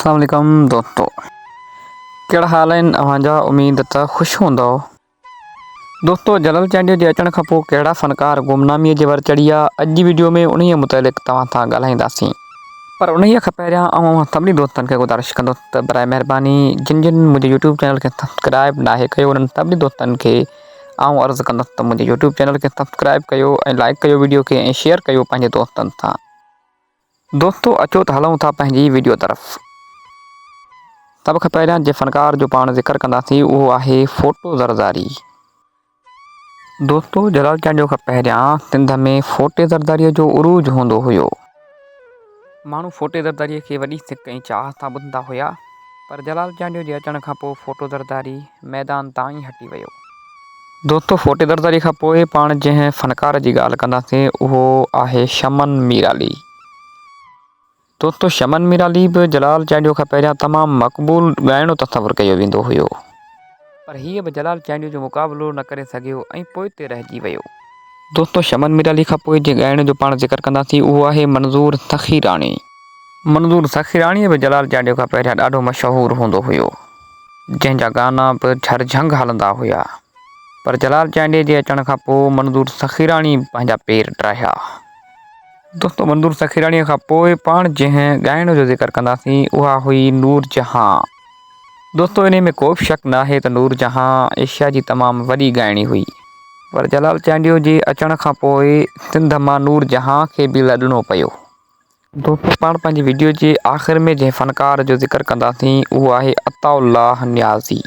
अस्सलाम वालेकुम दोस्तों, कहिड़ा हाल आहिनि अव्हांजा। उम्मीद त ख़ुशि हूंदव। दोस्तों, जलाल चांडियो जे अचण खां पोइ कहिड़ा फ़नकार गुमनामीअ जे वर चढ़ी विया, अॼु जी वीडियो में उन्हीअ मुतलिक़ तव्हां सां ॻाल्हाईंदासीं। पर उन्हीअ खां पहिरियां सभिनी दोस्तनि खे गुज़ारिश कंदुसि त बराए महिरबानी जिन मुंहिंजे यूट्यूब चैनल खे सब्सक्राइब नाहे कयो, उन्हनि सभिनी दोस्तनि खे अर्ज़ु कंदुसि त मुंहिंजे यूट्यूब चैनल खे सब्सक्राइब कयो ऐं लाइक कयो वीडियो खे ऐं शेयर कयो पंहिंजे दोस्तनि सां। दोस्तों, अचो त हलूं था पंहिंजी वीडियो तरफ़। सभ खां पहिरियां जे फ़नकार जो पाण ज़िक्र कंदासीं उहो आहे फ़ोटो ज़रदारी। दोस्तों, जलाल चांडियो खां पहिरियां सिंध में फ़ोटे ज़रदारीअ जो उरूज हूंदो हुयो। माण्हू फ़ोटे ज़रदारीअ खे वॾी सिक ऐं चाह सां ॿुधंदा हुया, पर जलाल चांडियो जे अचण खां पोइ फ़ोटो ज़रदारी मैदान तां ई हटी वियो। दोस्तों, फ़ोटे ज़रदारी खां पोइ पाण जंहिं फ़नकार जी ॻाल्हि कंदासीं उहो आहे शमन मीराली। दोस्तों, शमन मीराली बि जलाल चांडियो खां पहिरियां तमामु मक़बूल ॻाइणो तसवुरु कयो वेंदो हुयो, पर हीअ बि जलाल चांडियो जो मुक़ाबिलो न करे सघियो ऐं पोइते रहिजी वियो। दोस्तों, शमन मीराली खां पोइ जे ॻाइण जो पाण ज़िक्र कंदासीं उहो आहे मंज़ूर सखीराणी। मंज़ूर सखीराणीअ बि जलाल चांडियो खां पहिरियां ॾाढो मशहूरु हूंदो हुयो, जंहिंजा गाना बि झरझंग हलंदा हुया। पर जलाल चांडियो जे अचण खां पोइ मंज़ूर सखीराणी पंहिंजा पेर टिराहिया। दोस्तों, मंज़ूर सखीराणीअ खां पोइ पाण जंहिं ॻाइण जो ज़िक्र कंदासीं उहा हुई नूर जहां। दोस्तों, इन में को बि शक न आहे त नूर जहां एशिया जी तमामु वॾी ॻाइणी हुई, पर जलाल चांडियो जे अचण खां पोइ सिंध मां नूर जहां खे बि लॾणो पियो। दोस्तों, पाण पंहिंजी वीडियो जे आख़िर में जंहिं फ़नकार जो ज़िक्र कंदासीं उहो आहे अताउल्लाह न्याज़ी।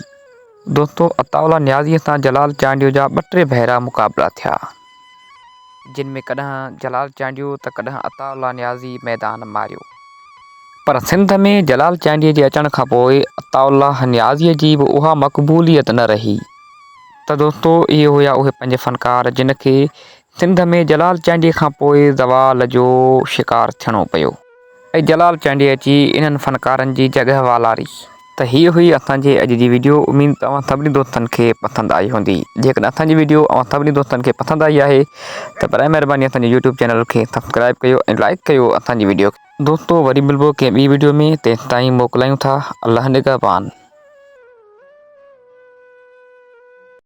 दोस्तों, अताउल्लाह न्याज़ीअ सां जलाल चांडियो जा 2-3 भेरा मुक़ाबला थिया, जिन में कॾहिं जलाल चांडियो त कॾहिं अताउल्लाह न्याज़ी मैदान मारियो। पर सिंध में जलाल चांडियो जे अचण खां पोइ अताउल्लाह न्याज़ीअ जी बि उहा मक़बूलियत न रही। त दोस्तों, इहे हुया उहे पंज फ़नकार जिन खे सिंध में जलाल चांडियो खां पोइ ज़वाल जो शिकार थियणो पियो ऐं जलाल चांडियो अची इन्हनि फ़नकारनि जी जॻह वालारी। त हीअ हुई असांजे अॼु जी वीडियो। उमेद तव्हां सभिनी दोस्तनि खे पसंदि आई हूंदी। जेकॾहिं असांजी वीडियो सभिनी दोस्तनि खे पसंदि आई आहे त बराए महिरबानी असांजे यूट्यूब चैनल खे सब्सक्राइब कयो ऐं लाइक कयो असांजी वीडियो। दोस्तों, वरी मिलबो कंहिं ॿी वीडियो में, तेसिताईं मोकिलायूं था। अल्लाह निगहबान।